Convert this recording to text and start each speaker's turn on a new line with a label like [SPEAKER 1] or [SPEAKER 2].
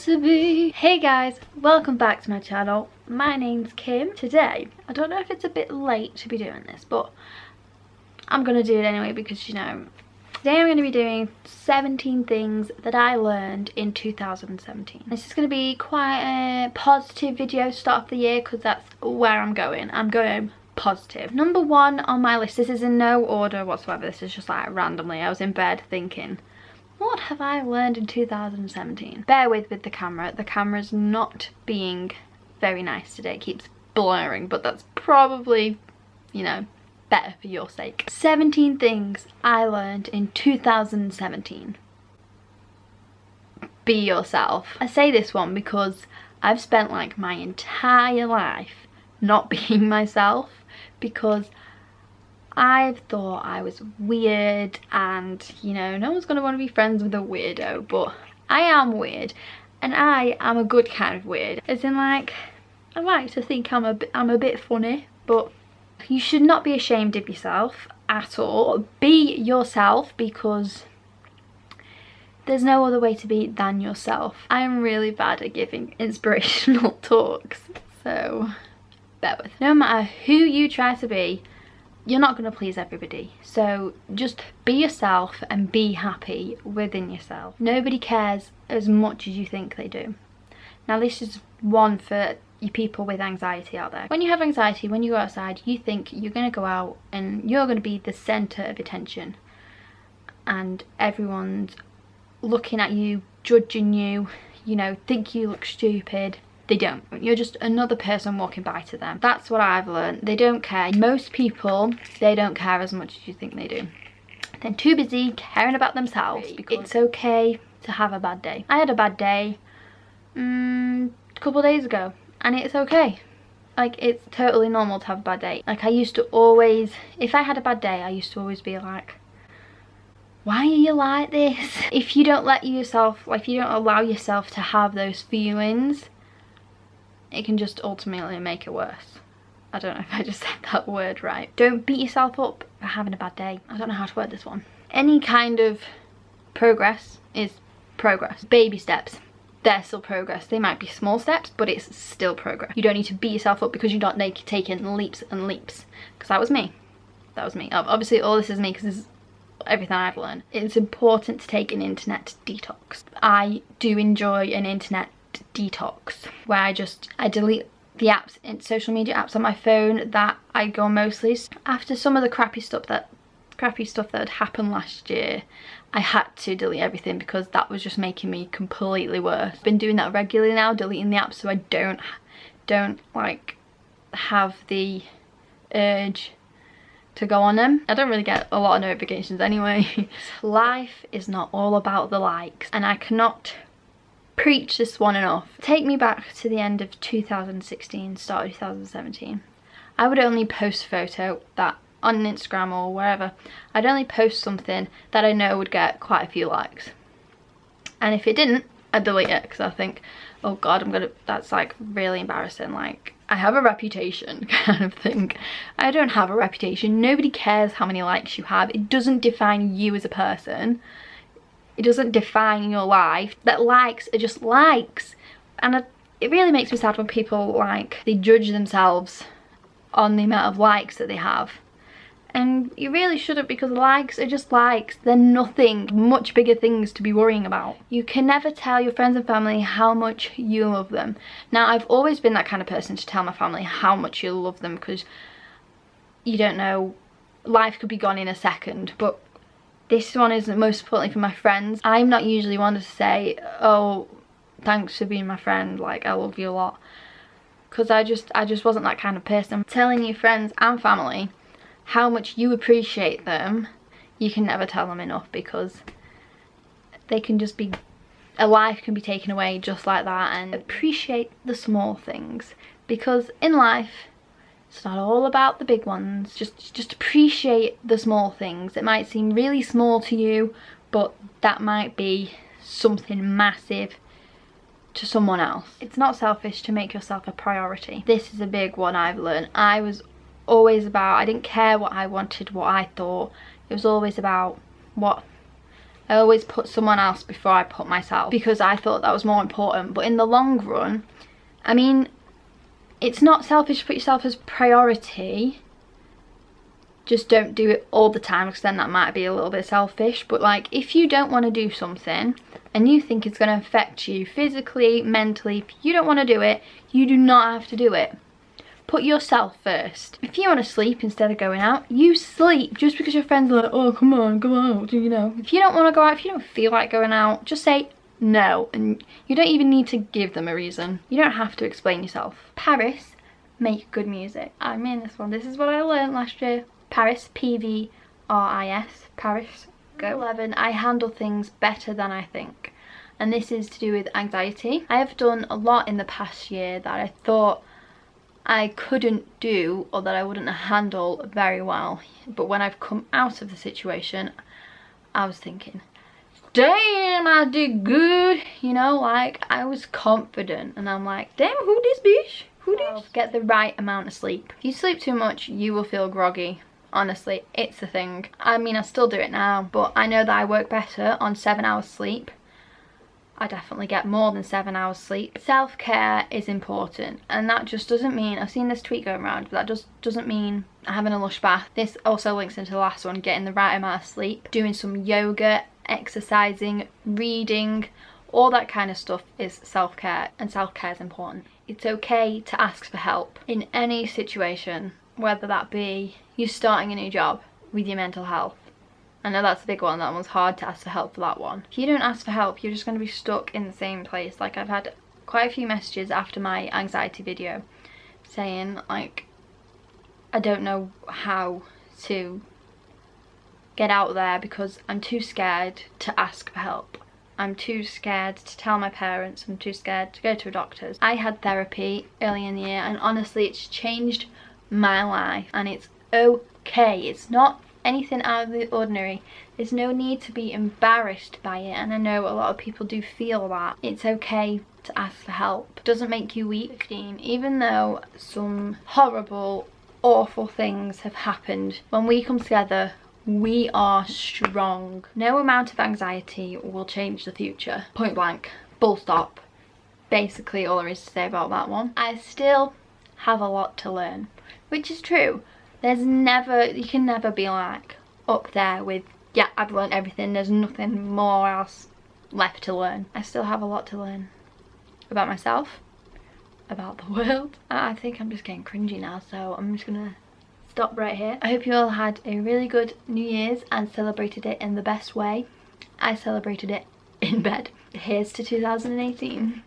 [SPEAKER 1] to be. Hey guys, welcome back to my channel. My name's Kim. Today, I don't know if it's a bit late to be doing this, but I'm gonna do it anyway because, you know, today I'm gonna be doing 17 things that I learned in 2017. This is gonna be quite a positive video to start off the year because that's where I'm going. I'm going positive. Number one on my list, this is in no order whatsoever, this is just like randomly. I was in bed thinking, what have I learned in 2017? Bear with the camera. The camera's not being very nice today. It keeps blurring, but that's probably, you know, better for your sake. 17 things I learned in 2017. Be yourself. I say this one because I've spent like my entire life not being myself because I've thought I was weird and, you know, no one's going to want to be friends with a weirdo, but I am weird and I am a good kind of weird. As in, like, I like to think I'm a bit funny, but you should not be ashamed of yourself at all. Be yourself because there's no other way to be than yourself. I'm really bad at giving inspirational talks, so bear with. No matter who you try to be, you're not going to please everybody, so just be yourself and be happy within yourself. Nobody cares as much as you think they do. Now this is one for you people with anxiety out there. When you have anxiety, when you go outside, you think you're going to go out and you're going to be the centre of attention and everyone's looking at you, judging you, you know, think you look stupid. They don't. You're just another person walking by to them. That's what I've learned. They don't care. Most people, they don't care as much as you think they do. They're too busy caring about themselves because it's okay to have a bad day. I had a bad day a couple of days ago and it's okay. Like, it's totally normal to have a bad day. Like, I used to always, if I had a bad day, I used to always be like, why are you like this? If you don't let yourself, like, if you don't allow yourself to have those feelings, it can just ultimately make it worse. I don't know if I just said that word right. Don't beat yourself up for having a bad day. I don't know how to word this one. Any kind of progress is progress. Baby steps, they're still progress. They might be small steps, but it's still progress. You don't need to beat yourself up because you're not taking leaps and leaps. Because that was me. That was me. Obviously all this is me because this is everything I've learned. It's important to take an internet detox. I do enjoy an internet detox where I delete the apps and social media apps on my phone that I go on mostly. After some of the crappy stuff that had happened last year, I had to delete everything because that was just making me completely worse. I've been doing that regularly now, deleting the apps so I don't like have the urge to go on them. I don't really get a lot of notifications anyway. Life is not all about the likes, and I cannot preach this one enough. Take me back to the end of 2016, start of 2017. I would only post a photo that on Instagram or wherever, I'd only post something that I know would get quite a few likes. And if it didn't, I'd delete it because I think, oh god, that's like really embarrassing. Like, I have a reputation kind of thing. I don't have a reputation. Nobody cares how many likes you have. It doesn't define you as a person. It doesn't define your life. That likes are just likes. And it really makes me sad when people, like, they judge themselves on the amount of likes that they have. And you really shouldn't, because likes are just likes. They're nothing. Much bigger things to be worrying about. You can never tell your friends and family how much you love them. Now, I've always been that kind of person to tell my family how much you love them because you don't know, life could be gone in a second. But this one is most importantly for my friends. I'm not usually one to say, oh, thanks for being my friend, like, I love you a lot. Because I just wasn't that kind of person. Telling your friends and family how much you appreciate them, you can never tell them enough because they can just be, a life can be taken away just like that. And appreciate the small things because in life, it's not all about the big ones. Just appreciate the small things. It might seem really small to you, but that might be something massive to someone else. It's not selfish to make yourself a priority. This is a big one I've learned. I was always about, I didn't care what I wanted, what I thought. It was always about what I always put someone else before I put myself because I thought that was more important. But in the long run, I mean, it's not selfish to put yourself as priority. Just don't do it all the time, because then that might be a little bit selfish. But like, if you don't want to do something and you think it's going to affect you physically, mentally, if you don't want to do it, you do not have to do it. Put yourself first. If you want to sleep instead of going out, you sleep. Just because your friends are like, oh, come on, go out, you know. If you don't want to go out, if you don't feel like going out, just say no. And you don't even need to give them a reason. You don't have to explain yourself. Paris, make good music. I mean this one. This is what I learned last year. Paris, P-V-R-I-S, Paris, go. 11, I handle things better than I think. And this is to do with anxiety. I have done a lot in the past year that I thought I couldn't do or that I wouldn't handle very well. But when I've come out of the situation, I was thinking, damn, I did good. You know, like, I was confident. And I'm like, damn, who this bitch? Who this? Get the right amount of sleep. If you sleep too much, you will feel groggy. Honestly, it's a thing. I mean, I still do it now, but I know that I work better on 7 hours sleep. I definitely get more than 7 hours sleep. Self-care is important, and that just doesn't mean, I've seen this tweet going around, but that just doesn't mean having a lush bath. This also links into the last one, getting the right amount of sleep, doing some yoga, exercising, reading, all that kind of stuff is self-care, and self-care is important. It's okay to ask for help in any situation, whether that be you starting a new job with your mental health. I know that's a big one, that one's hard to ask for help for that one. If you don't ask for help, you're just going to be stuck in the same place. Like, I've had quite a few messages after my anxiety video saying, like, I don't know how to get out there because I'm too scared to ask for help. I'm too scared to tell my parents, I'm too scared to go to a doctor's. I had therapy early in the year, and honestly it's changed my life, and it's okay. It's not anything out of the ordinary. There's no need to be embarrassed by it, and I know a lot of people do feel that. It's okay to ask for help. It doesn't make you weak. 15, even though some horrible, awful things have happened, when we come together, we are strong. No amount of anxiety will change the future. Point blank. Full stop. Basically all there is to say about that one. I still have a lot to learn, which is true. You can never be like up there with, yeah, I've learned everything, there's nothing more else left to learn. I still have a lot to learn about myself, about the world. I think I'm just getting cringy now, so I'm just gonna stop right here. I hope you all had a really good New Year's and celebrated it in the best way. I celebrated it in bed. Here's to 2018.